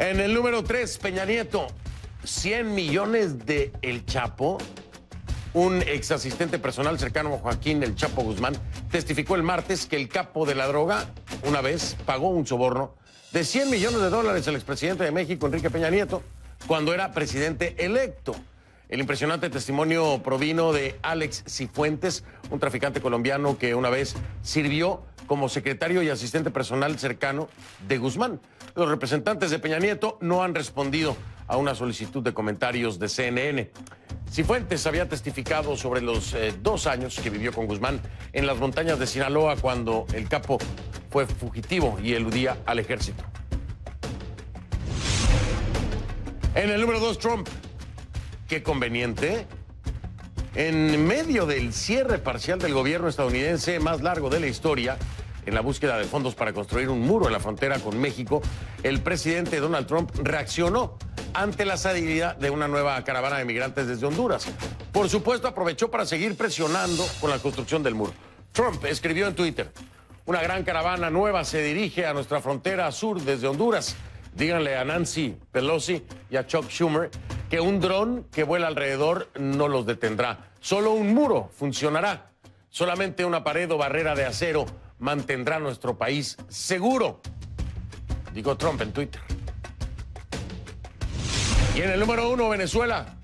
En el número 3, Peña Nieto, 100 millones de El Chapo. Un ex asistente personal cercano a Joaquín El Chapo Guzmán testificó el martes que el capo de la droga una vez pagó un soborno de 100 millones de dólares al expresidente de México, Enrique Peña Nieto, cuando era presidente electo. El impresionante testimonio provino de Alex Cifuentes, un traficante colombiano que una vez sirvió como secretario y asistente personal cercano de Guzmán. Los representantes de Peña Nieto no han respondido a una solicitud de comentarios de CNN. Cifuentes había testificado sobre los 2 años que vivió con Guzmán en las montañas de Sinaloa cuando el capo fue fugitivo y eludía al ejército. En el número 2, Trump. Qué conveniente. En medio del cierre parcial del gobierno estadounidense más largo de la historia, en la búsqueda de fondos para construir un muro en la frontera con México, el presidente Donald Trump reaccionó ante la salida de una nueva caravana de migrantes desde Honduras. Por supuesto, aprovechó para seguir presionando con la construcción del muro. Trump escribió en Twitter: una gran caravana nueva se dirige a nuestra frontera sur desde Honduras. Díganle a Nancy Pelosi y a Chuck Schumer que un dron que vuela alrededor no los detendrá. Solo un muro funcionará. Solamente una pared o barrera de acero mantendrá nuestro país seguro, dijo Trump en Twitter. Y en el número 1, Venezuela.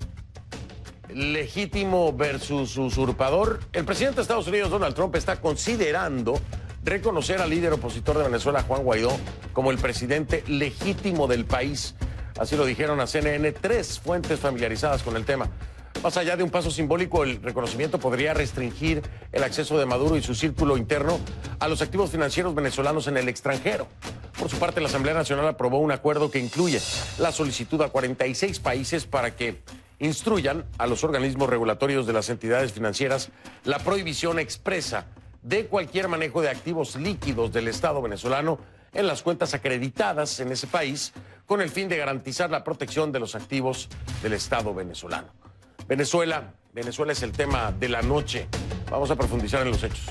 Legítimo versus usurpador. El presidente de Estados Unidos, Donald Trump, está considerando reconocer al líder opositor de Venezuela, Juan Guaidó, como el presidente legítimo del país. Así lo dijeron a CNN 3 fuentes familiarizadas con el tema. Más allá de un paso simbólico, el reconocimiento podría restringir el acceso de Maduro y su círculo interno a los activos financieros venezolanos en el extranjero. Por su parte, la Asamblea Nacional aprobó un acuerdo que incluye la solicitud a 46 países para que instruyan a los organismos regulatorios de las entidades financieras la prohibición expresa de cualquier manejo de activos líquidos del Estado venezolano en las cuentas acreditadas en ese país, con el fin de garantizar la protección de los activos del Estado venezolano. Venezuela es el tema de la noche. Vamos a profundizar en los hechos.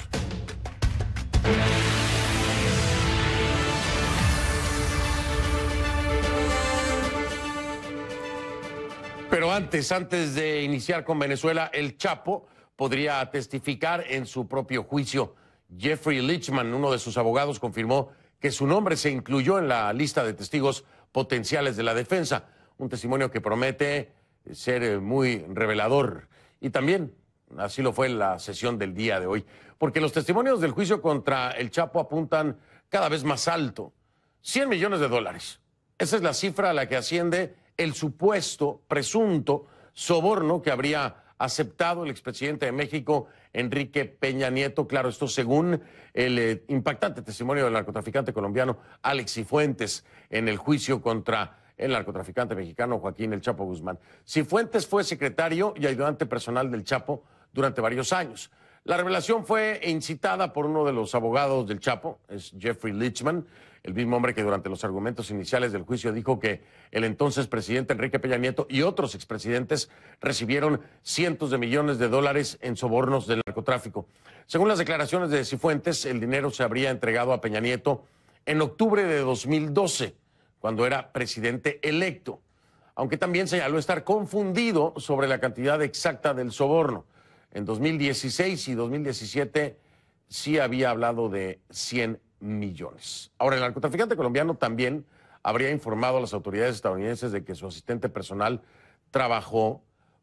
Pero antes de iniciar con Venezuela, el Chapo podría testificar en su propio juicio. Jeffrey Lichtman, uno de sus abogados, confirmó que su nombre se incluyó en la lista de testigos potenciales de la defensa, un testimonio que promete ser muy revelador. Y también así lo fue en la sesión del día de hoy, porque los testimonios del juicio contra el Chapo apuntan cada vez más alto. 100 millones de dólares. Esa es la cifra a la que asciende el supuesto, presunto soborno que habría aceptado el expresidente de México, Enrique Peña Nieto. Claro, esto según el impactante testimonio del narcotraficante colombiano Alex Cifuentes en el juicio contra el narcotraficante mexicano Joaquín El Chapo Guzmán. Cifuentes fue secretario y ayudante personal del Chapo durante varios años. La revelación fue incitada por uno de los abogados del Chapo, es Jeffrey Lichtman, el mismo hombre que durante los argumentos iniciales del juicio dijo que el entonces presidente Enrique Peña Nieto y otros expresidentes recibieron cientos de millones de dólares en sobornos del narcotráfico. Según las declaraciones de Cifuentes, el dinero se habría entregado a Peña Nieto en octubre de 2012, cuando era presidente electo, aunque también señaló estar confundido sobre la cantidad exacta del soborno. En 2016 y 2017 sí había hablado de 100 millones. Ahora, el narcotraficante colombiano también habría informado a las autoridades estadounidenses de que su asistente personal trabajó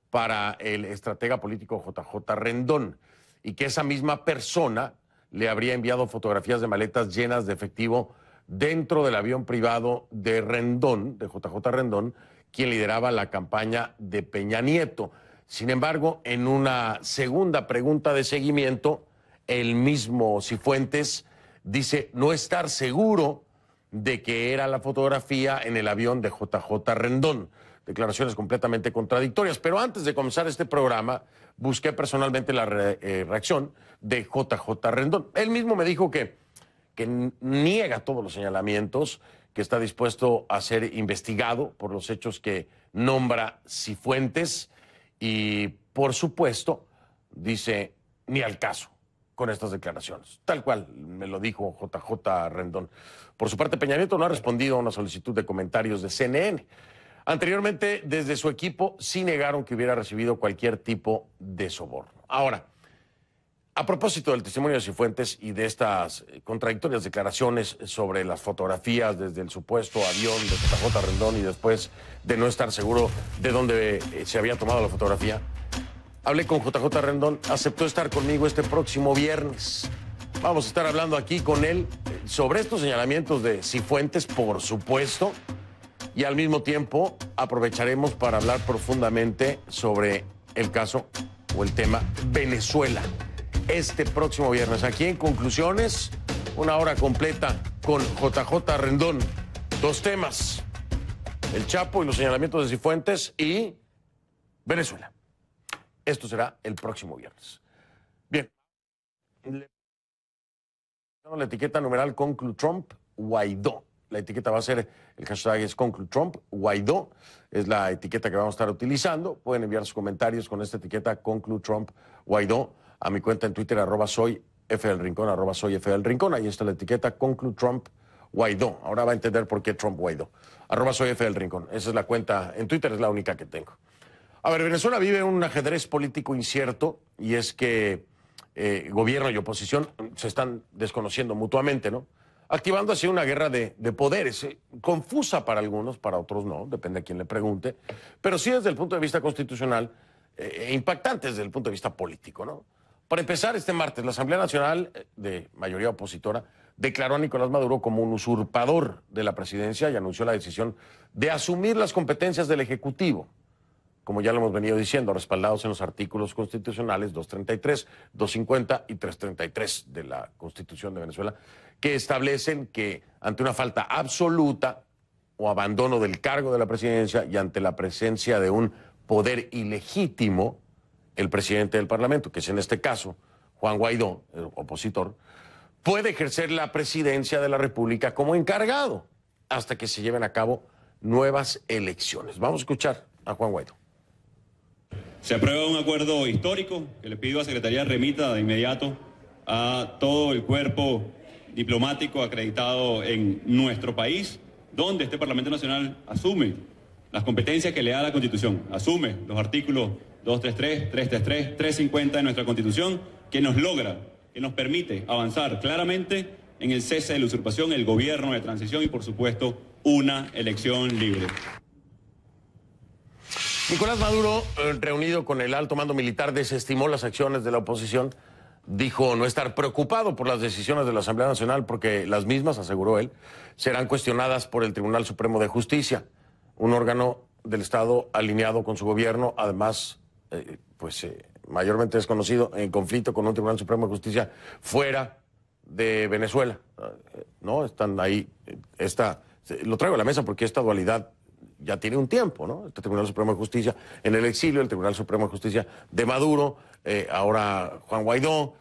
para el estratega político JJ Rendón y que esa misma persona le habría enviado fotografías de maletas llenas de efectivo dentro del avión privado de Rendón, de JJ Rendón, quien lideraba la campaña de Peña Nieto. Sin embargo, en una segunda pregunta de seguimiento, el mismo Cifuentes dice no estar seguro de que era la fotografía en el avión de JJ Rendón. Declaraciones completamente contradictorias. Pero antes de comenzar este programa, busqué personalmente la reacción de JJ Rendón. Él mismo me dijo que niega todos los señalamientos, que está dispuesto a ser investigado por los hechos que nombra Cifuentes y, por supuesto, dice, ni al caso. con estas declaraciones. Tal cual me lo dijo JJ Rendón. Por su parte, Peña Nieto no ha respondido a una solicitud de comentarios de CNN. Anteriormente, desde su equipo, sí negaron que hubiera recibido cualquier tipo de soborno. Ahora, a propósito del testimonio de Cifuentes y de estas contradictorias declaraciones sobre las fotografías desde el supuesto avión de JJ Rendón y después de no estar seguro de dónde se había tomado la fotografía, hablé con JJ Rendón, aceptó estar conmigo este próximo viernes. Vamos a estar hablando aquí con él sobre estos señalamientos de Cifuentes, por supuesto, y al mismo tiempo aprovecharemos para hablar profundamente sobre el caso o el tema Venezuela. Este próximo viernes, aquí en Conclusiones, una hora completa con JJ Rendón. Dos temas, el Chapo y los señalamientos de Cifuentes y Venezuela. Esto será el próximo viernes. Bien. La etiqueta numeral ConcluTrump Guaidó. La etiqueta va a ser, el hashtag es ConcluTrump Guaidó. Es la etiqueta que vamos a estar utilizando. Pueden enviar sus comentarios con esta etiqueta ConcluTrump Guaidó a mi cuenta en Twitter, @soyfdelrincón, @soyfdelrincón. Ahí está la etiqueta ConcluTrump Guaidó. Ahora va a entender por qué Trump Guaidó. @soyfdelrincón. Esa es la cuenta en Twitter, es la única que tengo. A ver, Venezuela vive un ajedrez político incierto y es que gobierno y oposición se están desconociendo mutuamente, ¿no? Activando así una guerra de poderes, confusa para algunos, para otros no, depende a quién le pregunte, pero sí desde el punto de vista constitucional, impactante desde el punto de vista político, ¿no? Para empezar, este martes, la Asamblea Nacional, de mayoría opositora, declaró a Nicolás Maduro como un usurpador de la presidencia y anunció la decisión de asumir las competencias del Ejecutivo, como ya lo hemos venido diciendo, respaldados en los artículos constitucionales 233, 250 y 333 de la Constitución de Venezuela, que establecen que ante una falta absoluta o abandono del cargo de la presidencia y ante la presencia de un poder ilegítimo, el presidente del Parlamento, que es en este caso Juan Guaidó, el opositor, puede ejercer la presidencia de la República como encargado hasta que se lleven a cabo nuevas elecciones. Vamos a escuchar a Juan Guaidó. Se aprueba un acuerdo histórico que le pido a Secretaría remita de inmediato a todo el cuerpo diplomático acreditado en nuestro país, donde este Parlamento Nacional asume las competencias que le da la Constitución, asume los artículos 233, 333, 350 de nuestra Constitución, que nos permite avanzar claramente en el cese de la usurpación, el gobierno de transición y, por supuesto, una elección libre. Nicolás Maduro, reunido con el alto mando militar, desestimó las acciones de la oposición, dijo no estar preocupado por las decisiones de la Asamblea Nacional porque las mismas, aseguró él, serán cuestionadas por el Tribunal Supremo de Justicia, un órgano del Estado alineado con su gobierno, además, mayormente desconocido, en conflicto con un Tribunal Supremo de Justicia fuera de Venezuela. ¿No? Están ahí, lo traigo a la mesa porque esta dualidad ya tiene un tiempo, ¿no? Este Tribunal Supremo de Justicia en el exilio, el Tribunal Supremo de Justicia de Maduro, ahora Juan Guaidó,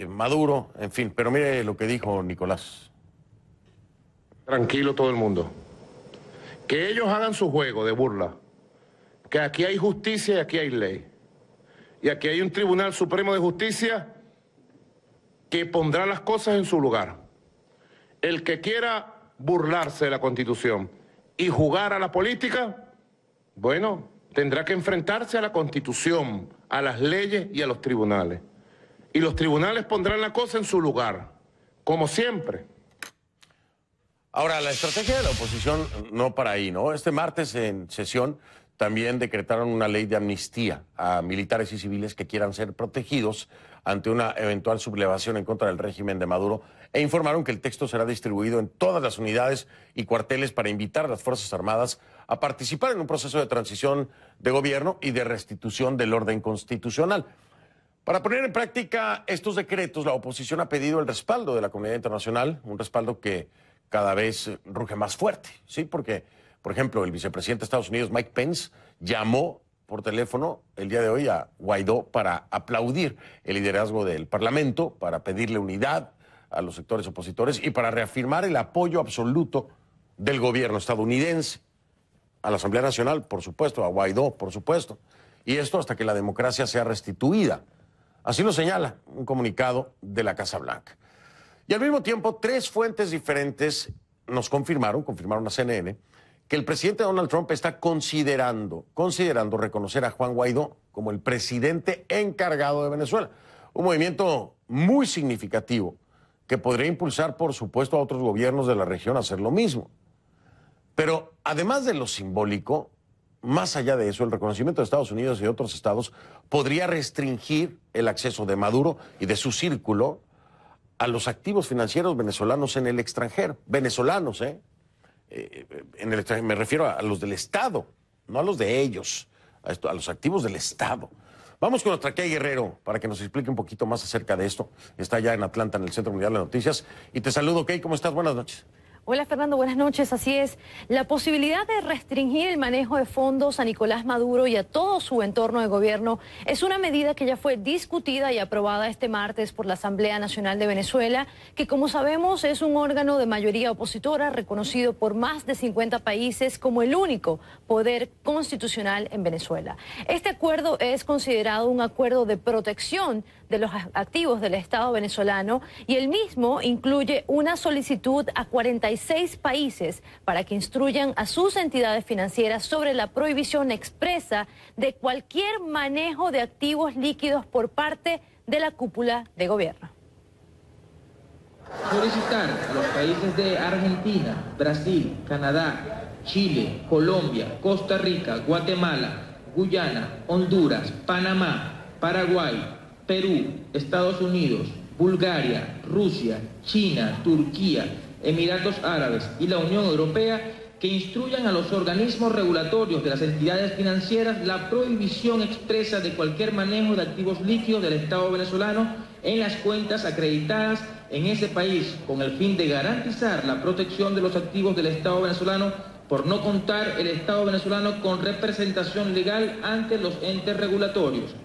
Maduro, en fin. Pero mire lo que dijo Nicolás. Tranquilo todo el mundo. Que ellos hagan su juego de burla. Que aquí hay justicia y aquí hay ley. Y aquí hay un Tribunal Supremo de Justicia que pondrá las cosas en su lugar. El que quiera burlarse de la Constitución y jugar a la política, bueno, tendrá que enfrentarse a la Constitución, a las leyes y a los tribunales. Y los tribunales pondrán la cosa en su lugar, como siempre. Ahora, la estrategia de la oposición no para ahí, ¿no? Este martes en sesión también decretaron una ley de amnistía a militares y civiles que quieran ser protegidos ante una eventual sublevación en contra del régimen de Maduro e informaron que el texto será distribuido en todas las unidades y cuarteles para invitar a las Fuerzas Armadas a participar en un proceso de transición de gobierno y de restitución del orden constitucional. Para poner en práctica estos decretos, la oposición ha pedido el respaldo de la comunidad internacional, un respaldo que cada vez ruge más fuerte, ¿sí? Porque, por ejemplo, el vicepresidente de Estados Unidos, Mike Pence, llamó por teléfono el día de hoy a Guaidó para aplaudir el liderazgo del Parlamento, para pedirle unidad a los sectores opositores y para reafirmar el apoyo absoluto del gobierno estadounidense a la Asamblea Nacional, por supuesto, a Guaidó, por supuesto. Y esto hasta que la democracia sea restituida Así lo señala un comunicado de la Casa Blanca. Y al mismo tiempo, 3 fuentes diferentes nos confirmaron a CNN, que el presidente Donald Trump está considerando reconocer a Juan Guaidó como el presidente encargado de Venezuela. Un movimiento muy significativo que podría impulsar, por supuesto, a otros gobiernos de la región a hacer lo mismo. Pero además de lo simbólico, más allá de eso, el reconocimiento de Estados Unidos y de otros estados podría restringir el acceso de Maduro y de su círculo a los activos financieros venezolanos en el extranjero. Venezolanos, en el extranjero, me refiero a los del Estado, no a los de ellos, a los activos del Estado. Vamos con nuestra Kay Guerrero para que nos explique un poquito más acerca de esto. Está ya en Atlanta, en el Centro Mundial de Noticias. Y te saludo, Kay, ¿cómo estás? Buenas noches. Hola Fernando, buenas noches. Así es, la posibilidad de restringir el manejo de fondos a Nicolás Maduro y a todo su entorno de gobierno es una medida que ya fue discutida y aprobada este martes por la Asamblea Nacional de Venezuela, que como sabemos es un órgano de mayoría opositora reconocido por más de 50 países como el único poder constitucional en Venezuela. Este acuerdo es considerado un acuerdo de protección de los activos del Estado venezolano y el mismo incluye una solicitud a 46 países para que instruyan a sus entidades financieras sobre la prohibición expresa de cualquier manejo de activos líquidos por parte de la cúpula de gobierno. Solicitar a los países de Argentina, Brasil, Canadá, Chile, Colombia, Costa Rica, Guatemala, Guyana, Honduras, Panamá, Paraguay, Perú, Estados Unidos, Bulgaria, Rusia, China, Turquía, Emiratos Árabes y la Unión Europea que instruyan a los organismos regulatorios de las entidades financieras la prohibición expresa de cualquier manejo de activos líquidos del Estado venezolano en las cuentas acreditadas en ese país con el fin de garantizar la protección de los activos del Estado venezolano por no contar el Estado venezolano con representación legal ante los entes regulatorios.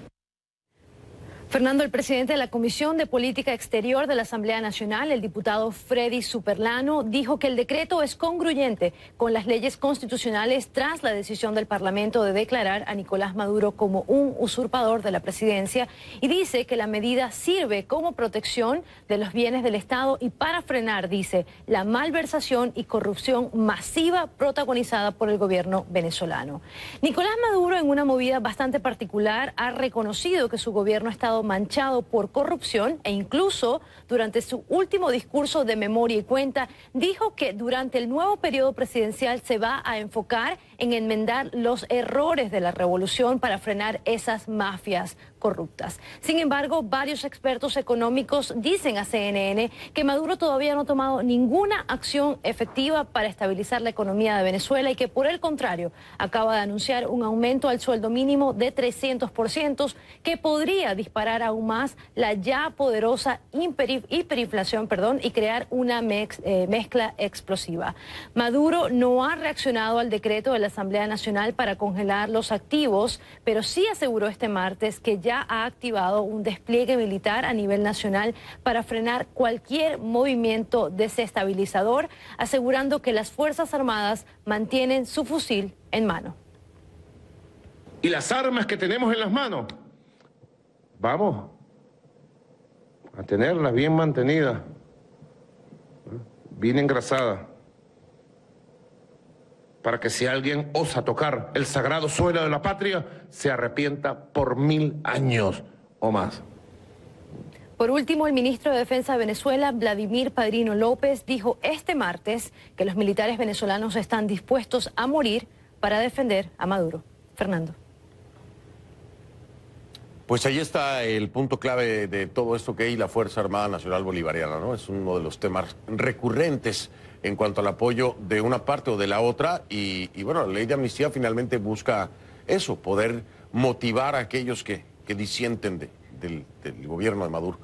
Fernando, el presidente de la Comisión de Política Exterior de la Asamblea Nacional, el diputado Freddy Superlano, dijo que el decreto es congruente con las leyes constitucionales tras la decisión del Parlamento de declarar a Nicolás Maduro como un usurpador de la presidencia y dice que la medida sirve como protección de los bienes del Estado y para frenar, dice, la malversación y corrupción masiva protagonizada por el gobierno venezolano. Nicolás Maduro, en una movida bastante particular, ha reconocido que su gobierno ha estado manchado por corrupción e incluso durante su último discurso de memoria y cuenta dijo que durante el nuevo periodo presidencial se va a enfocar en enmendar los errores de la revolución para frenar esas mafias corruptas. Sin embargo, varios expertos económicos dicen a CNN que Maduro todavía no ha tomado ninguna acción efectiva para estabilizar la economía de Venezuela y que por el contrario acaba de anunciar un aumento al sueldo mínimo de 300% que podría disparar aún más la ya poderosa hiperinflación, y crear una mezcla explosiva. Maduro no ha reaccionado al decreto de la Asamblea Nacional para congelar los activos, pero sí aseguró este martes que ya ha activado un despliegue militar a nivel nacional para frenar cualquier movimiento desestabilizador, asegurando que las Fuerzas Armadas mantienen su fusil en mano. Y las armas que tenemos en las manos, vamos a tenerlas bien mantenidas, bien engrasadas, para que si alguien osa tocar el sagrado suelo de la patria, se arrepienta por 1000 años o más. Por último, el ministro de Defensa de Venezuela, Vladimir Padrino López, dijo este martes que los militares venezolanos están dispuestos a morir para defender a Maduro. Fernando. Pues ahí está el punto clave de todo esto que hay la Fuerza Armada Nacional Bolivariana, ¿no? Es uno de los temas recurrentes en cuanto al apoyo de una parte o de la otra y bueno, la ley de amnistía finalmente busca eso, poder motivar a aquellos que disienten del gobierno de Maduro.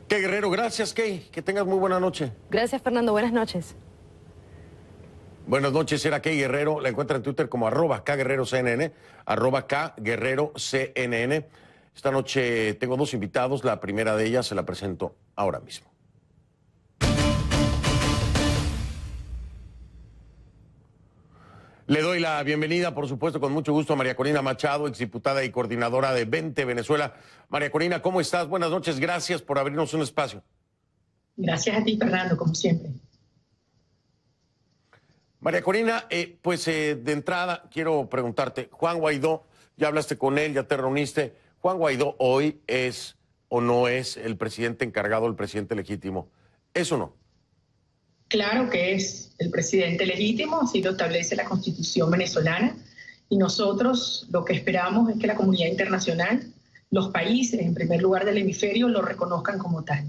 Kay Guerrero, gracias, Kay, que tengas muy buena noche. Gracias, Fernando, buenas noches. Buenas noches, era Kay Guerrero, la encuentra en Twitter como @KGuerreroCNN, @KGuerreroCNN. Esta noche tengo 2 invitados, la primera de ellas se la presento ahora mismo. Le doy la bienvenida, por supuesto, con mucho gusto a María Corina Machado, exdiputada y coordinadora de Vente Venezuela. María Corina, ¿cómo estás? Buenas noches, gracias por abrirnos un espacio. Gracias a ti, Fernando, como siempre. María Corina, de entrada quiero preguntarte, Juan Guaidó, ya hablaste con él, ya te reuniste, ¿Juan Guaidó hoy es o no es el presidente encargado, el presidente legítimo? ¿Es o no? Claro que es el presidente legítimo, así lo establece la Constitución venezolana, y nosotros lo que esperamos es que la comunidad internacional, los países, en primer lugar del hemisferio, lo reconozcan como tal.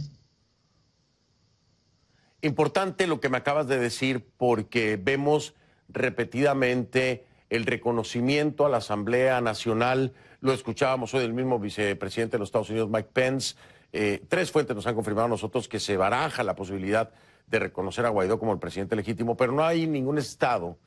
Importante lo que me acabas de decir, porque vemos repetidamente el reconocimiento a la Asamblea Nacional. Lo escuchábamos hoy del mismo vicepresidente de los Estados Unidos, Mike Pence. 3 fuentes nos han confirmado a nosotros que se baraja la posibilidad de reconocer a Guaidó como el presidente legítimo, pero no hay ningún estado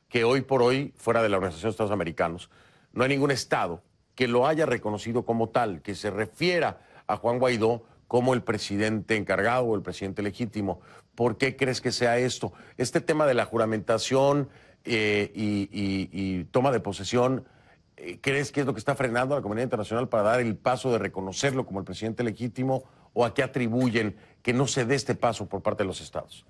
que hoy por hoy, fuera de la Organización de Estados Americanos, no hay ningún estado que lo haya reconocido como tal, que se refiera a Juan Guaidó como el presidente encargado o el presidente legítimo. ¿Por qué crees que sea esto? Este tema de la juramentación y toma de posesión, ¿crees que es lo que está frenando a la comunidad internacional para dar el paso de reconocerlo como el presidente legítimo? ¿O a qué atribuyen que no se dé este paso por parte de los estados?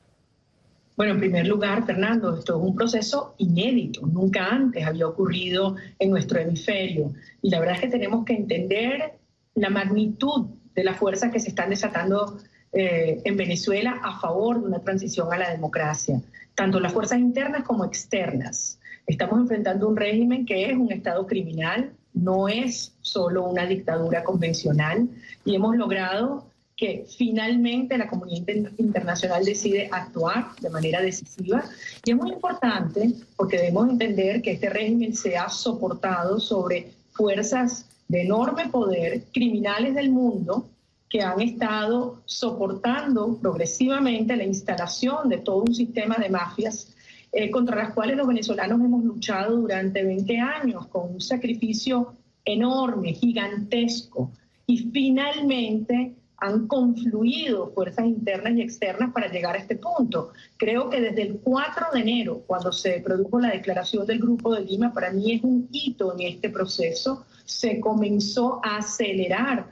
Bueno, en primer lugar, Fernando, esto es un proceso inédito. Nunca antes había ocurrido en nuestro hemisferio. Y la verdad es que tenemos que entender la magnitud de las fuerzas que se están desatando en Venezuela a favor de una transición a la democracia, tanto las fuerzas internas como externas. Estamos enfrentando un régimen que es un estado criminal, no es solo una dictadura convencional, y hemos logrado que finalmente la comunidad internacional decide actuar de manera decisiva. Y es muy importante porque debemos entender que este régimen se ha soportado sobre fuerzas de enorme poder, criminales del mundo, que han estado soportando progresivamente la instalación de todo un sistema de mafias contra las cuales los venezolanos hemos luchado durante 20 años con un sacrificio enorme, gigantesco, y finalmente han confluido fuerzas internas y externas para llegar a este punto. Creo que desde el 4 de enero, cuando se produjo la declaración del Grupo de Lima, para mí es un hito en este proceso, se comenzó a acelerar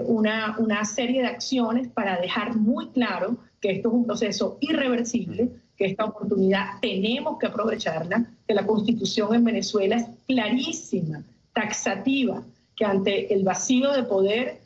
una serie de acciones para dejar muy claro que esto es un proceso irreversible, que esta oportunidad tenemos que aprovecharla, que la Constitución en Venezuela es clarísima, taxativa, que ante el vacío de poder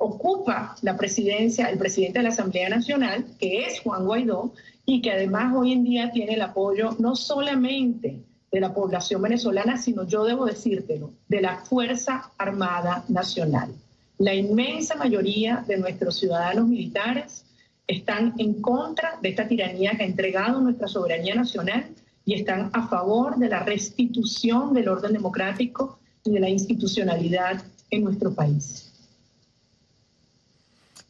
ocupa la presidencia, el presidente de la Asamblea Nacional, que es Juan Guaidó, y que además hoy en día tiene el apoyo no solamente de la población venezolana, sino, yo debo decírtelo, de la Fuerza Armada Nacional. La inmensa mayoría de nuestros ciudadanos militares están en contra de esta tiranía que ha entregado nuestra soberanía nacional y están a favor de la restitución del orden democrático y de la institucionalidad en nuestro país.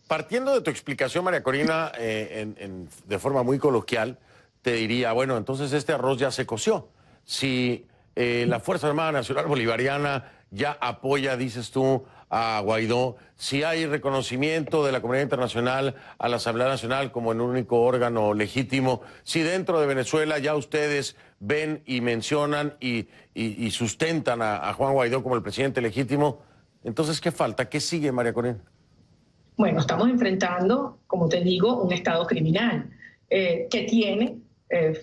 Partiendo de tu explicación, María Corina, de forma muy coloquial, te diría, bueno, entonces este arroz ya se coció. Si la Fuerza Armada Nacional Bolivariana ya apoya, dices tú, a Guaidó, si hay reconocimiento de la comunidad internacional a la Asamblea Nacional como el único órgano legítimo, si dentro de Venezuela ya ustedes ven y mencionan y sustentan a Juan Guaidó como el presidente legítimo, entonces, ¿qué falta? ¿Qué sigue, María Corina? Bueno, estamos enfrentando, como te digo, un estado criminal que tiene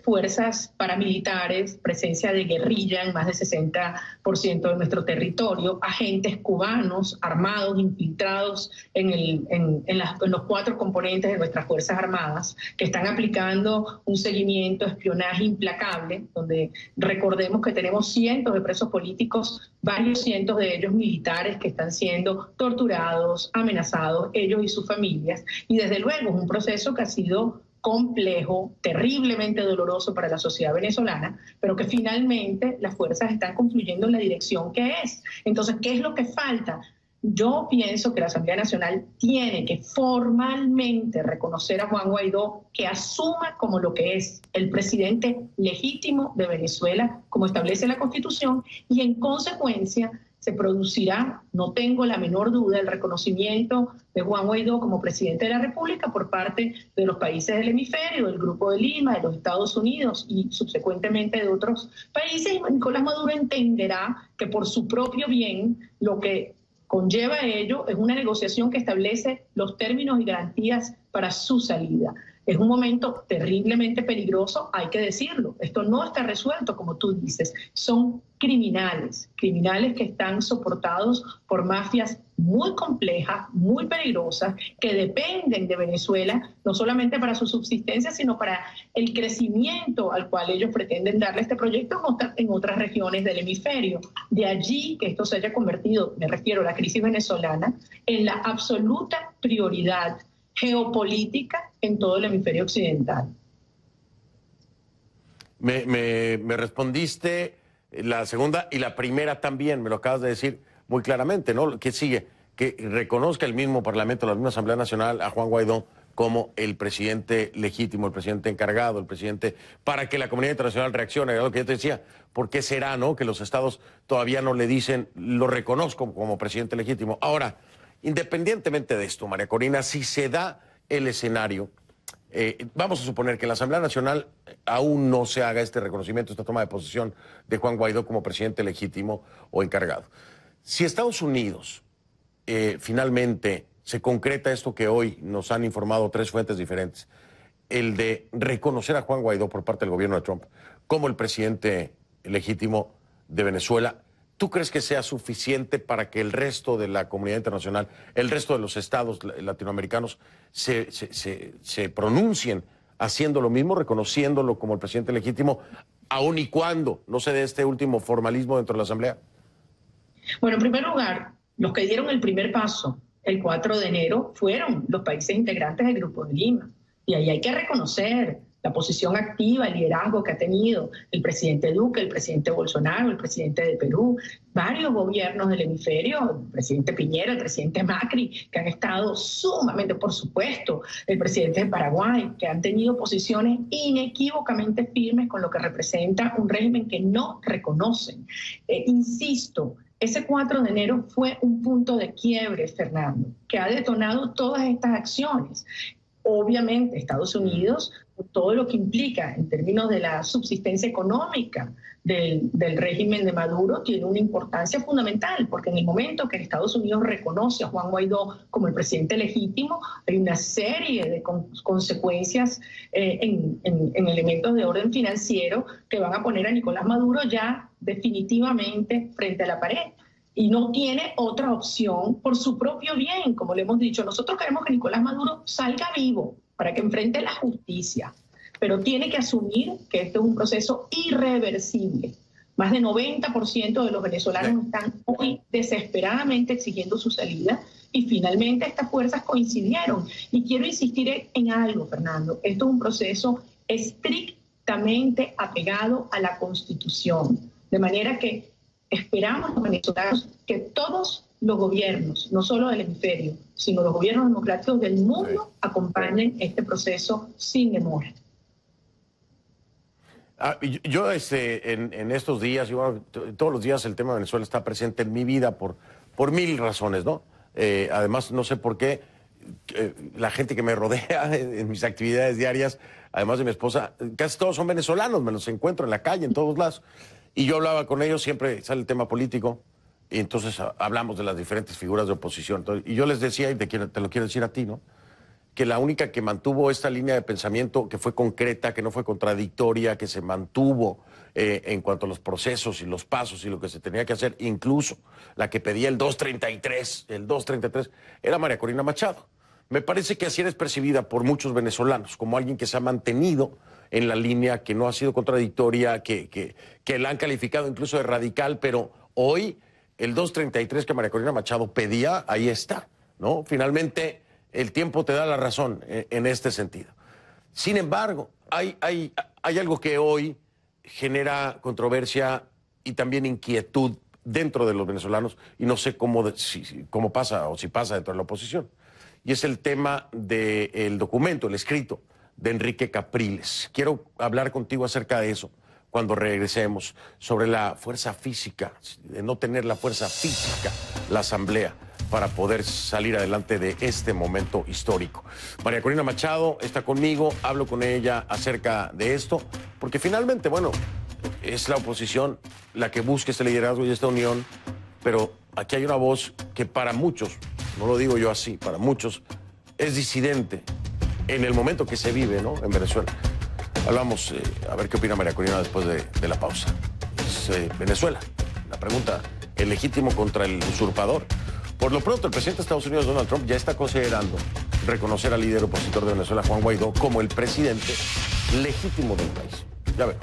fuerzas paramilitares, presencia de guerrilla en más del 60% de nuestro territorio, agentes cubanos armados, infiltrados en los 4 componentes de nuestras Fuerzas Armadas, que están aplicando un seguimiento, espionaje implacable, donde recordemos que tenemos cientos de presos políticos, varios cientos de ellos militares que están siendo torturados, amenazados, ellos y sus familias. Y desde luego es un proceso que ha sido complejo, terriblemente doloroso para la sociedad venezolana, pero que finalmente las fuerzas están confluyendo en la dirección que es. Entonces, ¿qué es lo que falta? Yo pienso que la Asamblea Nacional tiene que formalmente reconocer a Juan Guaidó, que asuma como lo que es el presidente legítimo de Venezuela, como establece la Constitución, y en consecuencia se producirá, no tengo la menor duda, el reconocimiento de Juan Guaidó como presidente de la República por parte de los países del hemisferio, del Grupo de Lima, de los Estados Unidos y subsecuentemente de otros países. Y Nicolás Maduro entenderá que por su propio bien lo que conlleva ello es una negociación que establece los términos y garantías para su salida. Es un momento terriblemente peligroso, hay que decirlo. Esto no está resuelto, como tú dices. Son criminales que están soportados por mafias muy complejas, muy peligrosas, que dependen de Venezuela, no solamente para su subsistencia, sino para el crecimiento al cual ellos pretenden darle este proyecto en otras regiones del hemisferio. De allí que esto se haya convertido, me refiero a la crisis venezolana, en la absoluta prioridad geopolítica en todo el hemisferio occidental. Me respondiste la segunda y la primera también, me lo acabas de decir muy claramente, ¿no? ¿Qué sigue? Que reconozca el mismo Parlamento, la misma Asamblea Nacional a Juan Guaidó como el presidente legítimo, el presidente encargado, el presidente, para que la comunidad internacional reaccione. Era lo que yo te decía, ¿por qué será, no? Que los estados todavía no le dicen, lo reconozco como presidente legítimo. Ahora, independientemente de esto, María Corina, si se da el escenario, vamos a suponer que en la Asamblea Nacional aún no se haga este reconocimiento, esta toma de posesión de Juan Guaidó como presidente legítimo o encargado. Si Estados Unidos finalmente se concreta esto que hoy nos han informado tres fuentes diferentes, el de reconocer a Juan Guaidó por parte del gobierno de Trump como el presidente legítimo de Venezuela, ¿tú crees que sea suficiente para que el resto de la comunidad internacional, el resto de los estados latinoamericanos se pronuncien haciendo lo mismo, reconociéndolo como el presidente legítimo, aun y cuando no se dé este último formalismo dentro de la Asamblea? Bueno, en primer lugar, los que dieron el primer paso el 4 de enero fueron los países integrantes del Grupo de Lima. Y ahí hay que reconocer la posición activa, el liderazgo que ha tenido el presidente Duque, el presidente Bolsonaro, el presidente de Perú, varios gobiernos del hemisferio, el presidente Piñera, el presidente Macri, que han estado sumamente, por supuesto, el presidente de Paraguay, que han tenido posiciones inequívocamente firmes con lo que representa un régimen que no reconocen. Insisto, ese 4 de enero fue un punto de quiebre, Fernando, que ha detonado todas estas acciones. Obviamente, Estados Unidos, todo lo que implica en términos de la subsistencia económica del régimen de Maduro, tiene una importancia fundamental, porque en el momento que Estados Unidos reconoce a Juan Guaidó como el presidente legítimo, hay una serie de consecuencias en elementos de orden financiero que van a poner a Nicolás Maduro ya definitivamente frente a la pared. Y no tiene otra opción por su propio bien, como le hemos dicho. Nosotros queremos que Nicolás Maduro salga vivo para que enfrente la justicia, pero tiene que asumir que esto es un proceso irreversible. Más del 90% de los venezolanos están hoy desesperadamente exigiendo su salida y finalmente estas fuerzas coincidieron. Y quiero insistir en algo, Fernando. Esto es un proceso estrictamente apegado a la Constitución, de manera que esperamos los venezolanos que todos los gobiernos, no solo del hemisferio, sino los gobiernos democráticos del mundo, acompañen este proceso sin demora. Yo en estos días, todos los días el tema de Venezuela está presente en mi vida por mil razones, ¿no? Además, no sé por qué la gente que me rodea en mis actividades diarias, además de mi esposa, casi todos son venezolanos, me los encuentro en la calle, en todos lados. Y yo hablaba con ellos, siempre sale el tema político, y entonces hablamos de las diferentes figuras de oposición. Entonces, y yo les decía, y te lo quiero decir a ti, ¿no? Que la única que mantuvo esta línea de pensamiento, que fue concreta, que no fue contradictoria, que se mantuvo en cuanto a los procesos y los pasos y lo que se tenía que hacer, incluso la que pedía el 233, era María Corina Machado. Me parece que así eres percibida por muchos venezolanos, como alguien que se ha mantenido en la línea, que no ha sido contradictoria, que la han calificado incluso de radical, pero hoy el 233 que María Corina Machado pedía, ahí está, ¿no? Finalmente el tiempo te da la razón en este sentido. Sin embargo, hay algo que hoy genera controversia y también inquietud dentro de los venezolanos, y no sé cómo pasa o si pasa dentro de la oposición. Y es el tema del documento, el escrito de Enrique Capriles. Quiero hablar contigo acerca de eso, cuando regresemos, sobre la fuerza física, de no tener la fuerza física, la Asamblea, para poder salir adelante de este momento histórico. María Corina Machado está conmigo, hablo con ella acerca de esto, porque finalmente, bueno, es la oposición la que busca este liderazgo y esta unión, pero aquí hay una voz que para muchos, no lo digo yo así, para muchos es disidente en el momento que se vive, ¿no?, en Venezuela. Hablamos, a ver qué opina María Corina después de la pausa. Es Venezuela, la pregunta, ¿el legítimo contra el usurpador? Por lo pronto, el presidente de Estados Unidos, Donald Trump, ya está considerando reconocer al líder opositor de Venezuela, Juan Guaidó, como el presidente legítimo del país. Ya ven.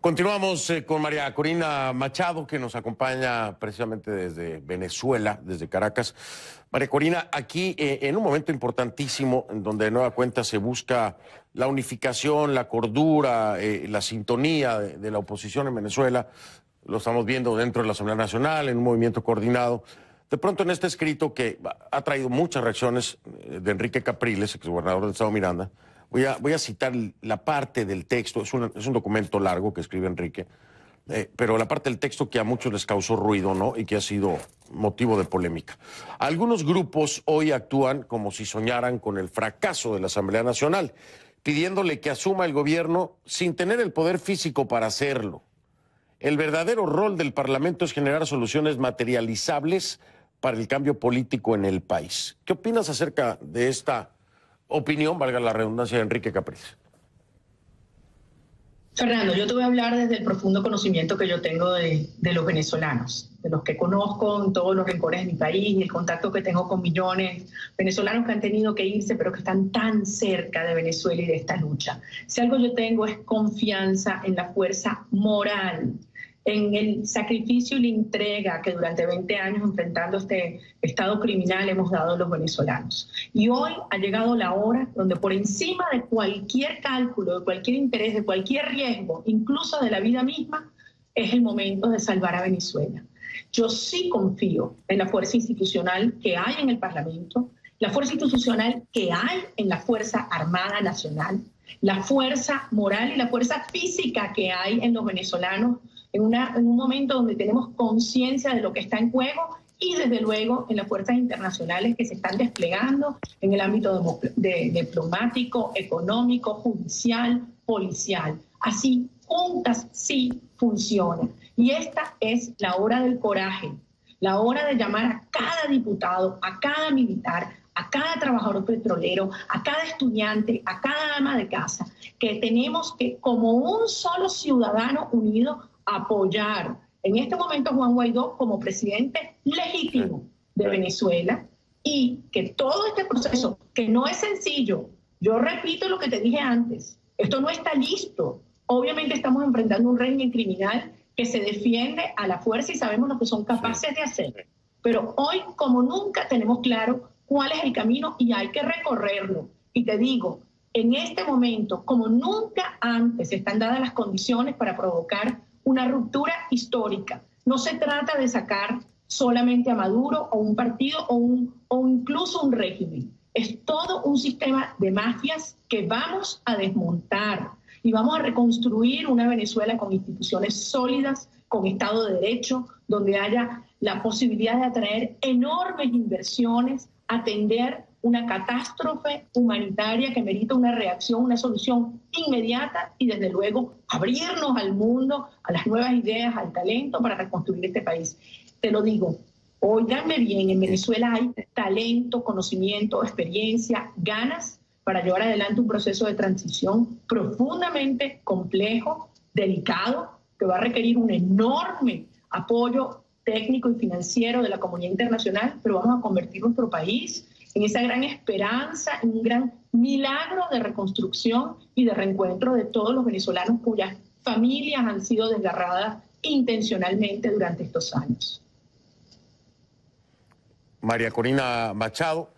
Continuamos con María Corina Machado, que nos acompaña precisamente desde Venezuela, desde Caracas. María Corina, aquí en un momento importantísimo, en donde de nueva cuenta se busca la unificación, la cordura, la sintonía de la oposición en Venezuela, lo estamos viendo dentro de la Asamblea Nacional, en un movimiento coordinado. De pronto en este escrito que ha traído muchas reacciones de Enrique Capriles, exgobernador del Estado Miranda, voy a citar la parte del texto, es un documento largo que escribe Enrique, pero la parte del texto que a muchos les causó ruido, ¿no?, y que ha sido motivo de polémica. Algunos grupos hoy actúan como si soñaran con el fracaso de la Asamblea Nacional, pidiéndole que asuma el gobierno sin tener el poder físico para hacerlo. El verdadero rol del Parlamento es generar soluciones materializables para el cambio político en el país. ¿Qué opinas acerca de esta opinión, valga la redundancia, de Enrique Capriles? Fernando, yo te voy a hablar desde el profundo conocimiento que yo tengo de los venezolanos, de los que conozco en todos los rincones de mi país y el contacto que tengo con millones de venezolanos que han tenido que irse, pero que están tan cerca de Venezuela y de esta lucha. Si algo yo tengo es confianza en la fuerza moral, en el sacrificio y la entrega que durante 20 años enfrentando este estado criminal hemos dado los venezolanos. Y hoy ha llegado la hora donde por encima de cualquier cálculo, de cualquier interés, de cualquier riesgo, incluso de la vida misma, es el momento de salvar a Venezuela. Yo sí confío en la fuerza institucional que hay en el Parlamento, la fuerza institucional que hay en la Fuerza Armada Nacional, la fuerza moral y la fuerza física que hay en los venezolanos, en un momento donde tenemos conciencia de lo que está en juego y desde luego en las fuerzas internacionales que se están desplegando en el ámbito diplomático, económico, judicial, policial. Así, juntas sí funcionan. Y esta es la hora del coraje, la hora de llamar a cada diputado, a cada militar, a cada trabajador petrolero, a cada estudiante, a cada ama de casa, que tenemos que, como un solo ciudadano unido, apoyar en este momento a Juan Guaidó como presidente legítimo de Venezuela y que todo este proceso, que no es sencillo, yo repito lo que te dije antes, esto no está listo. Obviamente estamos enfrentando un régimen criminal que se defiende a la fuerza y sabemos lo que son capaces de hacer. Pero hoy, como nunca, tenemos claro cuál es el camino y hay que recorrerlo. Y te digo, en este momento, como nunca antes, están dadas las condiciones para provocar una ruptura histórica. No se trata de sacar solamente a Maduro o un partido o incluso un régimen. Es todo un sistema de mafias que vamos a desmontar y vamos a reconstruir una Venezuela con instituciones sólidas, con Estado de Derecho, donde haya la posibilidad de atraer enormes inversiones, atender una catástrofe humanitaria que merita una reacción, una solución inmediata y desde luego abrirnos al mundo, a las nuevas ideas, al talento para reconstruir este país. Te lo digo, óiganme bien, en Venezuela hay talento, conocimiento, experiencia, ganas para llevar adelante un proceso de transición profundamente complejo, delicado, que va a requerir un enorme apoyo técnico y financiero de la comunidad internacional, pero vamos a convertir nuestro país en esa gran esperanza, en un gran milagro de reconstrucción y de reencuentro de todos los venezolanos cuyas familias han sido desgarradas intencionalmente durante estos años. María Corina Machado,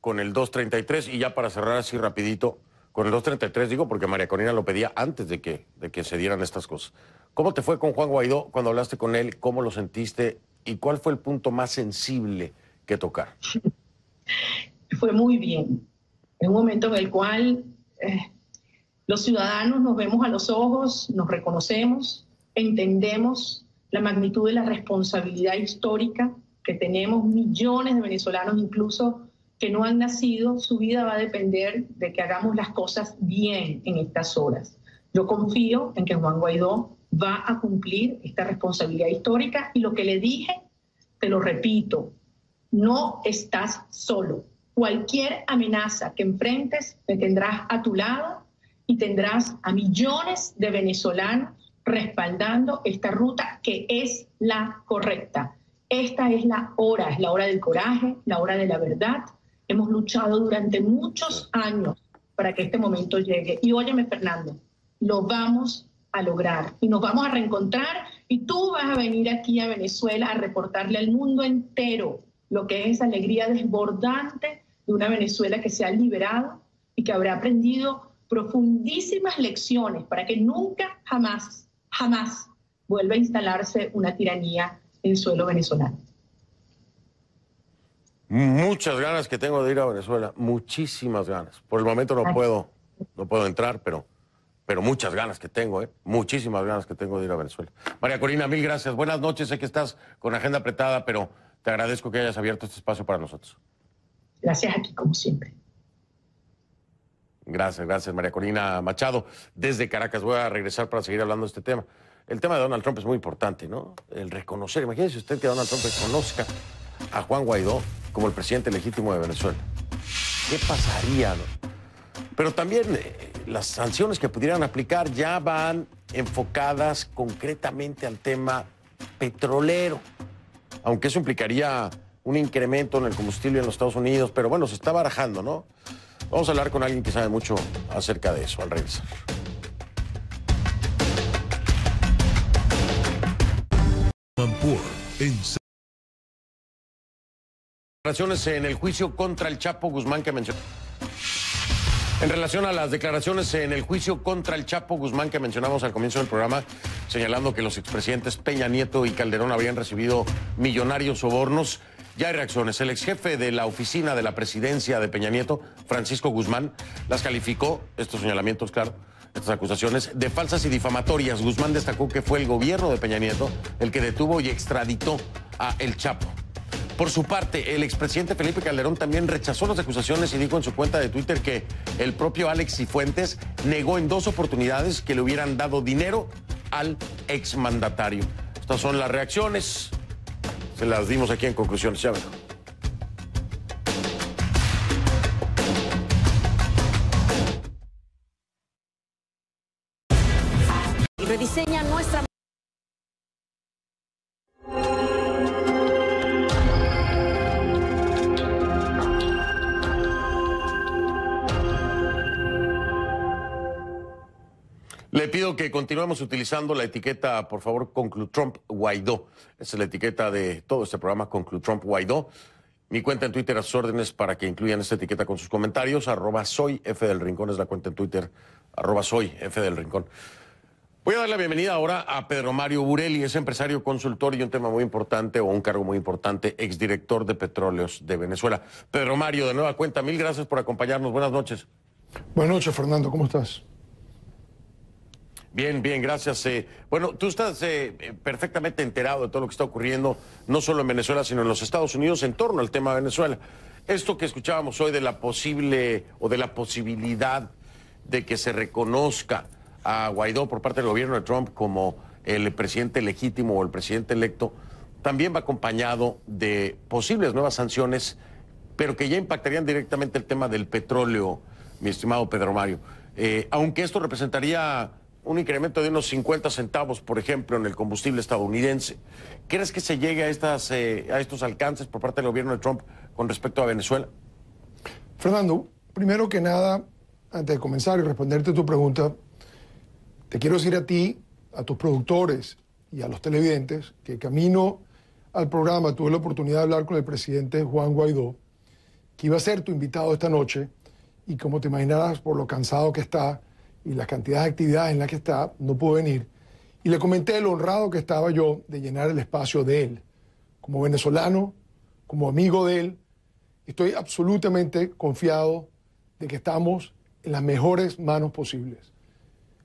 con el 233, y ya para cerrar así rapidito, con el 233 digo porque María Corina lo pedía antes de que se dieran estas cosas. ¿Cómo te fue con Juan Guaidó cuando hablaste con él? ¿Cómo lo sentiste? ¿Y cuál fue el punto más sensible que tocar? Fue muy bien. Es un momento en el cual los ciudadanos nos vemos a los ojos, nos reconocemos, entendemos la magnitud de la responsabilidad histórica que tenemos, millones de venezolanos incluso que no han nacido, su vida va a depender de que hagamos las cosas bien en estas horas. Yo confío en que Juan Guaidó va a cumplir esta responsabilidad histórica y lo que le dije, te lo repito, no estás solo. Cualquier amenaza que enfrentes me tendrás a tu lado y tendrás a millones de venezolanos respaldando esta ruta que es la correcta. Esta es la hora del coraje, la hora de la verdad. Hemos luchado durante muchos años para que este momento llegue. Y óyeme, Fernando, lo vamos a lograr y nos vamos a reencontrar y tú vas a venir aquí a Venezuela a reportarle al mundo entero lo que es esa alegría desbordante de una Venezuela que se ha liberado y que habrá aprendido profundísimas lecciones para que nunca, jamás vuelva a instalarse una tiranía en suelo venezolano. Muchas ganas que tengo de ir a Venezuela, muchísimas ganas. Por el momento no puedo entrar, pero muchas ganas que tengo, muchísimas ganas que tengo de ir a Venezuela. María Corina, mil gracias. Buenas noches, sé que estás con agenda apretada, pero te agradezco que hayas abierto este espacio para nosotros. Gracias, aquí como siempre. Gracias, María Corina Machado. Desde Caracas voy a regresar para seguir hablando de este tema. El tema de Donald Trump es muy importante, ¿no? El reconocer, imagínese usted que Donald Trump reconozca a Juan Guaidó como el presidente legítimo de Venezuela. ¿Qué pasaría, no? Pero también las sanciones que pudieran aplicar ya van enfocadas concretamente al tema petrolero, aunque eso implicaría un incremento en el combustible en los Estados Unidos, pero bueno, se está barajando, ¿no? Vamos a hablar con alguien que sabe mucho acerca de eso al regresar. Declaraciones en el juicio contra el Chapo Guzmán que mencionó. En relación a las declaraciones en el juicio contra el Chapo Guzmán que mencionamos al comienzo del programa, señalando que los expresidentes Peña Nieto y Calderón habían recibido millonarios sobornos, ya hay reacciones. El exjefe de la oficina de la presidencia de Peña Nieto, Francisco Guzmán, las calificó, estos señalamientos, claro, estas acusaciones, de falsas y difamatorias. Guzmán destacó que fue el gobierno de Peña Nieto el que detuvo y extraditó a El Chapo. Por su parte, el expresidente Felipe Calderón también rechazó las acusaciones y dijo en su cuenta de Twitter que el propio Alex Cifuentes negó en 2 oportunidades que le hubieran dado dinero al exmandatario. Estas son las reacciones. Se las dimos aquí en Conclusiones. Ya vengo. Y rediseña nuestra... Le pido que continuemos utilizando la etiqueta, por favor, Conclutrump Guaidó. Esa es la etiqueta de todo este programa, Conclutrump Guaidó. Mi cuenta en Twitter a sus órdenes para que incluyan esta etiqueta con sus comentarios. @soyfdelrincón es la cuenta en Twitter. @soyfdelrincón. Voy a dar la bienvenida ahora a Pedro Mario Burelli, es empresario, consultor y un tema muy importante, o un cargo muy importante, exdirector de Petróleos de Venezuela. Pedro Mario, de nueva cuenta, mil gracias por acompañarnos. Buenas noches. Buenas noches, Fernando. ¿Cómo estás? Bien, gracias. Bueno, tú estás perfectamente enterado de todo lo que está ocurriendo, no solo en Venezuela, sino en los Estados Unidos, en torno al tema de Venezuela. Esto que escuchábamos hoy de la posible o de la posibilidad de que se reconozca a Guaidó por parte del gobierno de Trump como el presidente legítimo o el presidente electo, también va acompañado de posibles nuevas sanciones, pero que ya impactarían directamente el tema del petróleo, mi estimado Pedro Mario. Aunque esto representaría un incremento de unos 50 centavos, por ejemplo, en el combustible estadounidense. ¿Crees que se llegue a estos alcances por parte del gobierno de Trump con respecto a Venezuela? Fernando, primero que nada, antes de comenzar y responderte tu pregunta, te quiero decir a ti, a tus productores y a los televidentes que camino al programa tuve la oportunidad de hablar con el presidente Juan Guaidó, que iba a ser tu invitado esta noche, y como te imaginarás, por lo cansado que está y las cantidades de actividades en las que está, no pudo venir. Y le comenté lo honrado que estaba yo de llenar el espacio de él, como venezolano, como amigo de él, estoy absolutamente confiado de que estamos en las mejores manos posibles.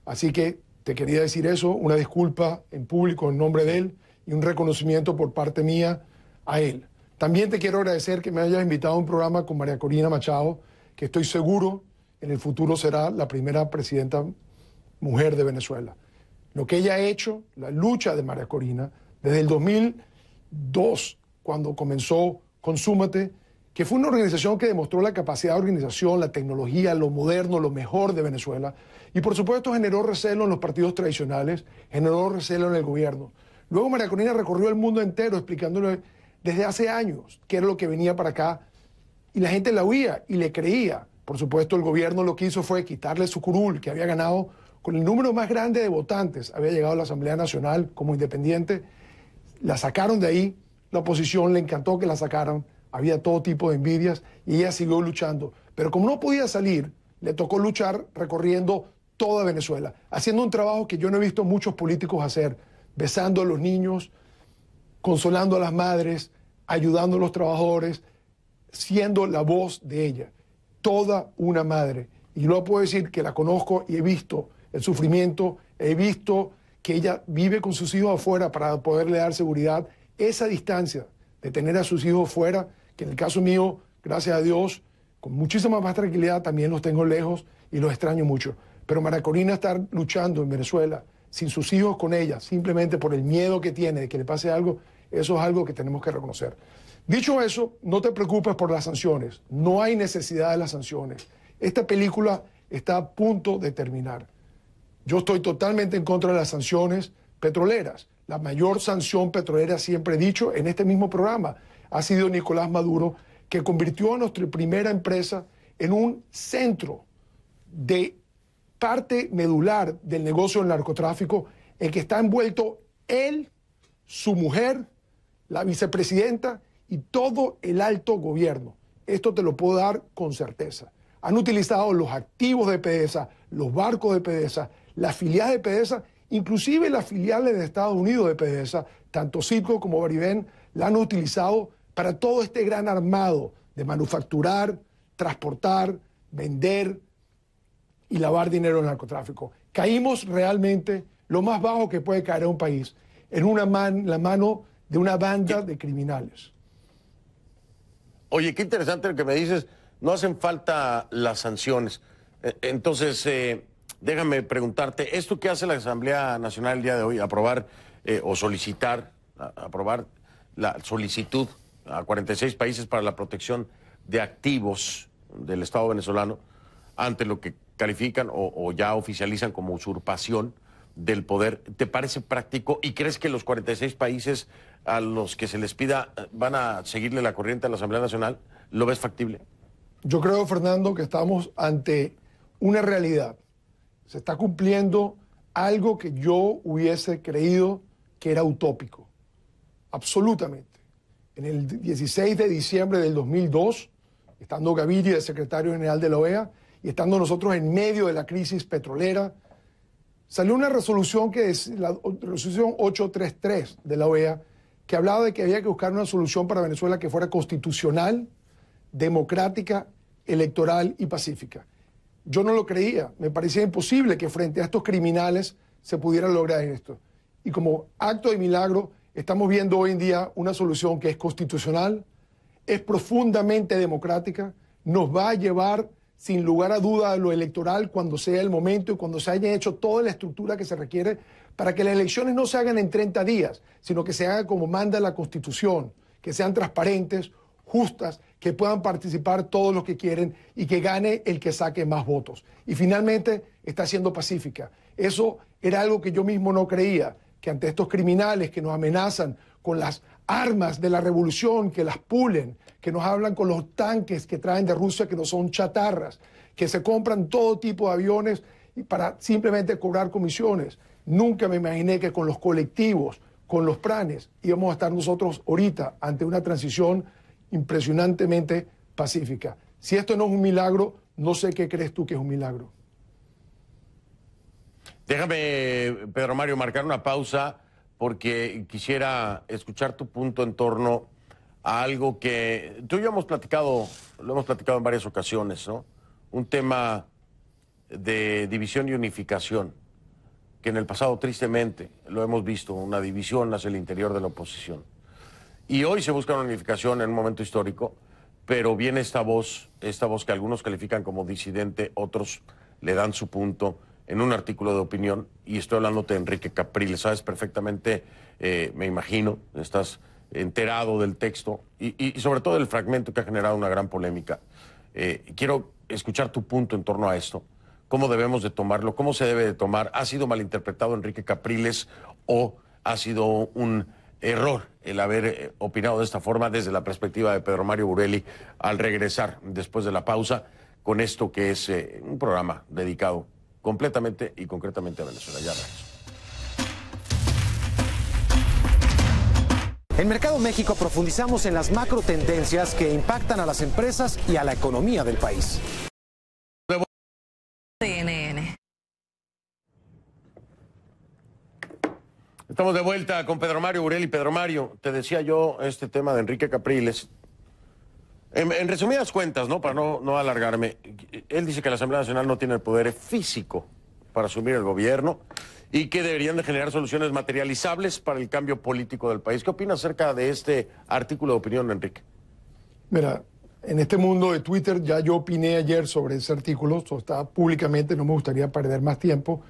Así que te quería decir eso, una disculpa en público en nombre de él y un reconocimiento por parte mía a él. También te quiero agradecer que me hayas invitado a un programa con María Corina Machado, que estoy seguro en el futuro será la primera presidenta mujer de Venezuela. Lo que ella ha hecho, la lucha de María Corina, desde el 2002, cuando comenzó Consúmate, que fue una organización que demostró la capacidad de organización, la tecnología, lo moderno, lo mejor de Venezuela. Y por supuesto generó recelo en los partidos tradicionales, generó recelo en el gobierno. Luego María Corina recorrió el mundo entero explicándole desde hace años qué era lo que venía para acá. Y la gente la oía y le creía. Por supuesto, el gobierno lo que hizo fue quitarle su curul, que había ganado con el número más grande de votantes. Había llegado a la Asamblea Nacional como independiente. La sacaron de ahí. La oposición le encantó que la sacaran. Había todo tipo de envidias y ella siguió luchando. Pero como no podía salir, le tocó luchar recorriendo toda Venezuela, haciendo un trabajo que yo no he visto muchos políticos hacer, besando a los niños, consolando a las madres, ayudando a los trabajadores, siendo la voz de ella. Toda una madre. Y yo puedo decir que la conozco y he visto el sufrimiento, he visto que ella vive con sus hijos afuera para poderle dar seguridad. Esa distancia de tener a sus hijos fuera, que en el caso mío, gracias a Dios, con muchísima más tranquilidad, también los tengo lejos y los extraño mucho. Pero María Corina estar luchando en Venezuela, sin sus hijos con ella, simplemente por el miedo que tiene de que le pase algo, eso es algo que tenemos que reconocer. Dicho eso, no te preocupes por las sanciones. No hay necesidad de las sanciones. Esta película está a punto de terminar. Yo estoy totalmente en contra de las sanciones petroleras. La mayor sanción petrolera, siempre he dicho, en este mismo programa, ha sido Nicolás Maduro, que convirtió a nuestra primera empresa en un centro de parte medular del negocio del narcotráfico, en que está envuelto él, su mujer, la vicepresidenta y todo el alto gobierno. Esto te lo puedo dar con certeza. Han utilizado los activos de PDVSA, los barcos de PDVSA, las filiales de PDVSA, inclusive las filiales de Estados Unidos de PDVSA, tanto Citgo como Baribén, la han utilizado para todo este gran armado de manufacturar, transportar, vender y lavar dinero en el narcotráfico. Caímos realmente lo más bajo que puede caer en un país, en la mano de una banda de criminales. Oye, qué interesante lo que me dices. No hacen falta las sanciones. Entonces, déjame preguntarte, ¿esto qué hace la Asamblea Nacional el día de hoy? Aprobar o solicitar, aprobar la solicitud a 46 países para la protección de activos del Estado venezolano ante lo que califican o ya oficializan como usurpación del poder. ¿Te parece práctico y crees que los 46 países a los que se les pida van a seguirle la corriente a la Asamblea Nacional? ¿Lo ves factible? Yo creo, Fernando, que estamos ante una realidad. Se está cumpliendo algo que yo hubiese creído que era utópico. Absolutamente. En el 16 de diciembre del 2002, estando Gaviria, el secretario general de la OEA, y estando nosotros en medio de la crisis petrolera, salió una resolución que es la resolución 833 de la OEA, que hablaba de que había que buscar una solución para Venezuela que fuera constitucional, democrática, electoral y pacífica. Yo no lo creía, me parecía imposible que frente a estos criminales se pudiera lograr esto. Y como acto de milagro, estamos viendo hoy en día una solución que es constitucional, es profundamente democrática, nos va a llevar sin lugar a duda a lo electoral cuando sea el momento y cuando se haya hecho toda la estructura que se requiere para que las elecciones no se hagan en 30 días, sino que se hagan como manda la Constitución, que sean transparentes, justas, que puedan participar todos los que quieren y que gane el que saque más votos. Y finalmente está siendo pacífica. Eso era algo que yo mismo no creía, que ante estos criminales que nos amenazan con las armas de la revolución, que las pulen, que nos hablan con los tanques que traen de Rusia que no son chatarras, que se compran todo tipo de aviones para simplemente cobrar comisiones. Nunca me imaginé que con los colectivos, con los planes, íbamos a estar nosotros ahorita ante una transición impresionantemente pacífica. Si esto no es un milagro, no sé qué crees tú que es un milagro. Déjame, Pedro Mario, marcar una pausa porque quisiera escuchar tu punto en torno a algo que tú y yo hemos platicado, lo hemos platicado en varias ocasiones, ¿no? Un tema de división y unificación, que en el pasado tristemente lo hemos visto, una división hacia el interior de la oposición. Y hoy se busca una unificación en un momento histórico, pero viene esta voz que algunos califican como disidente, otros le dan su punto en un artículo de opinión, y estoy hablándote de Enrique Capriles. Sabes perfectamente, me imagino, estás enterado del texto y sobre todo del fragmento que ha generado una gran polémica. Quiero escuchar tu punto en torno a esto. ¿Cómo debemos de tomarlo? ¿Cómo se debe de tomar? ¿Ha sido malinterpretado Enrique Capriles o ha sido un error el haber opinado de esta forma desde la perspectiva de Pedro Mario Burelli al regresar después de la pausa con esto que es un programa dedicado completamente y concretamente a Venezuela? Ya veremos. En Mercado México profundizamos en las macro tendencias que impactan a las empresas y a la economía del país. CNN. Estamos de vuelta con Pedro Mario Burelli. Pedro Mario, te decía yo este tema de Enrique Capriles. En resumidas cuentas, ¿no? Para no alargarme, él dice que la Asamblea Nacional no tiene el poder físico para asumir el gobierno y que deberían de generar soluciones materializables para el cambio político del país. ¿Qué opinas acerca de este artículo de opinión, Enrique? Mira, en este mundo de Twitter ya yo opiné ayer sobre ese artículo, eso está públicamente, no me gustaría perder más tiempo.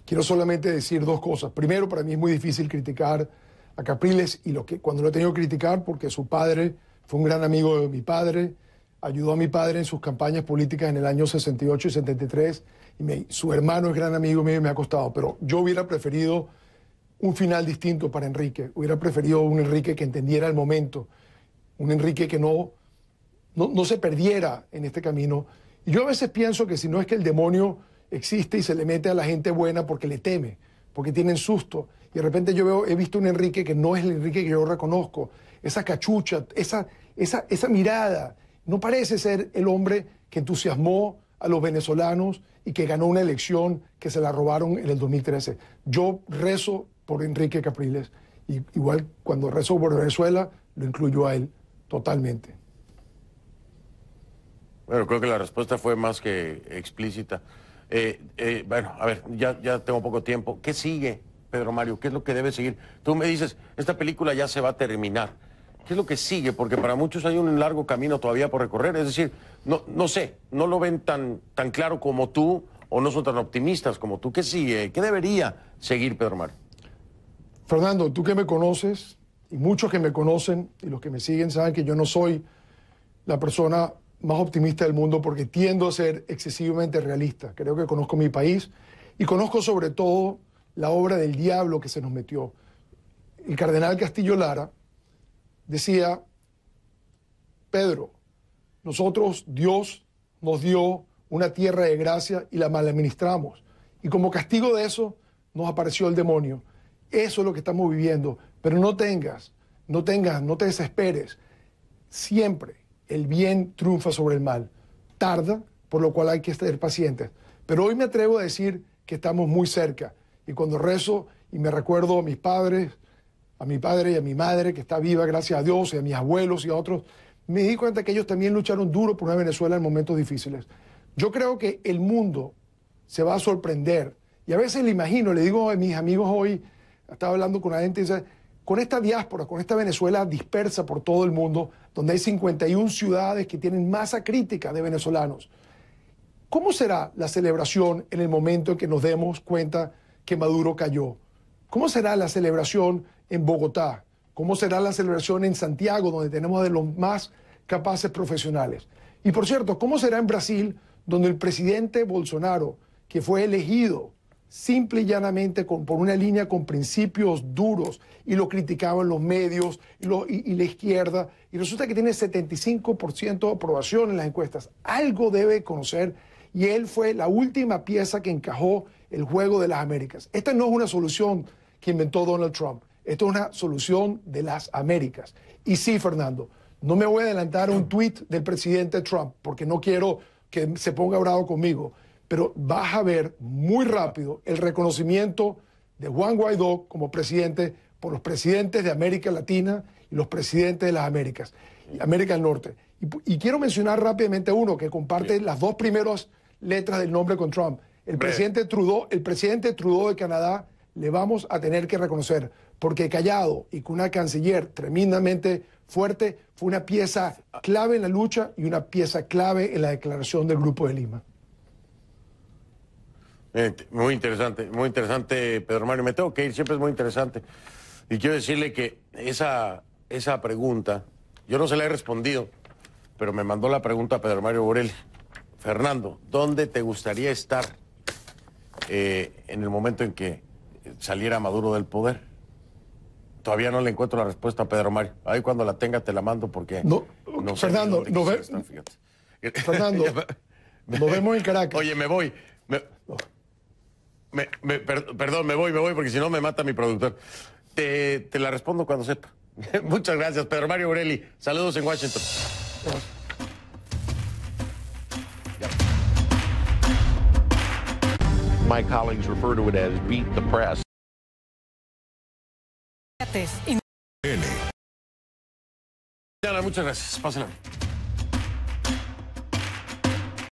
Quiero solamente decir dos cosas. Primero, para mí es muy difícil criticar a Capriles y cuando lo he tenido que criticar porque su padre fue un gran amigo de mi padre, ayudó a mi padre en sus campañas políticas en el año 68 y 73, y su hermano es gran amigo mío y me ha costado, pero yo hubiera preferido un final distinto para Enrique, hubiera preferido un Enrique que entendiera el momento, un Enrique que no se perdiera en este camino. Y yo a veces pienso que si no es que el demonio existe y se le mete a la gente buena porque le teme, porque tienen susto, y de repente he visto un Enrique que no es el Enrique que yo reconozco, esa cachucha, esa mirada, no parece ser el hombre que entusiasmó a los venezolanos y que ganó una elección que se la robaron en el 2013. Yo rezo por Enrique Capriles, y igual cuando rezo por Venezuela, lo incluyo a él totalmente. Bueno, creo que la respuesta fue más que explícita. Bueno, a ver, ya tengo poco tiempo. ¿Qué sigue, Pedro Mario? ¿Qué es lo que debe seguir? Tú me dices, esta película ya se va a terminar. ¿Qué es lo que sigue? Porque para muchos hay un largo camino todavía por recorrer. Es decir, no sé, no lo ven tan claro como tú o no son tan optimistas como tú. ¿Qué sigue? ¿Qué debería seguir, Pedro Mario? Fernando, tú que me conoces y muchos que me conocen y los que me siguen saben que yo no soy la persona más optimista del mundo porque tiendo a ser excesivamente realista. Creo que conozco mi país y conozco sobre todo la obra del diablo que se nos metió. El cardenal Castillo Lara decía, Pedro, Dios nos dio una tierra de gracia y la maladministramos. Y como castigo de eso nos apareció el demonio. Eso es lo que estamos viviendo. Pero no te desesperes. Siempre el bien triunfa sobre el mal. Tarda, por lo cual hay que ser pacientes. Pero hoy me atrevo a decir que estamos muy cerca. Y cuando rezo y me recuerdo a mis padres, a mi padre y a mi madre, que está viva, gracias a Dios, y a mis abuelos y a otros, me di cuenta que ellos también lucharon duro por una Venezuela en momentos difíciles. Yo creo que el mundo se va a sorprender. Y a veces le imagino, le digo a mis amigos hoy, estaba hablando con la gente y dice, con esta diáspora, con esta Venezuela dispersa por todo el mundo, donde hay 51 ciudades que tienen masa crítica de venezolanos, ¿cómo será la celebración en el momento en que nos demos cuenta que Maduro cayó? ¿Cómo será la celebración en Bogotá? ¿Cómo será la celebración en Santiago, donde tenemos de los más capaces profesionales? Y por cierto, ¿cómo será en Brasil, donde el presidente Bolsonaro, que fue elegido simple y llanamente por una línea con principios duros, y lo criticaban los medios y la izquierda, y resulta que tiene 75% de aprobación en las encuestas? Algo debe conocer, y él fue la última pieza que encajó el juego de las Américas. Esta no es una solución que inventó Donald Trump, esto es una solución de las Américas. Y sí, Fernando, no me voy a adelantar a un tuit del presidente Trump, porque no quiero que se ponga bravo conmigo, pero vas a ver muy rápido el reconocimiento de Juan Guaidó como presidente por los presidentes de América Latina y los presidentes de las Américas, América del Norte. Y quiero mencionar rápidamente uno que comparte las dos primeras letras del nombre con Trump. El presidente Trudeau de Canadá le vamos a tener que reconocer, porque callado y con una canciller tremendamente fuerte, fue una pieza clave en la lucha y una pieza clave en la declaración del Grupo de Lima. Muy interesante, Pedro Mario. Me tengo que ir, siempre es muy interesante. Y quiero decirle que esa pregunta, yo no se la he respondido, pero me mandó la pregunta a Pedro Mario Borelli. Fernando, ¿dónde te gustaría estar en el momento en que saliera Maduro del poder? Todavía no le encuentro la respuesta a Pedro Mario. Ahí cuando la tenga te la mando porque... No sé Fernando, Fernando, nos vemos en Caracas. Oye, me voy. Perdón, me voy porque si no me mata mi productor. Te la respondo cuando sepa. Muchas gracias, Pedro Mario Borelli. Saludos en Washington. My colleagues refer to it as beat the press. Muchas gracias. Pásenla.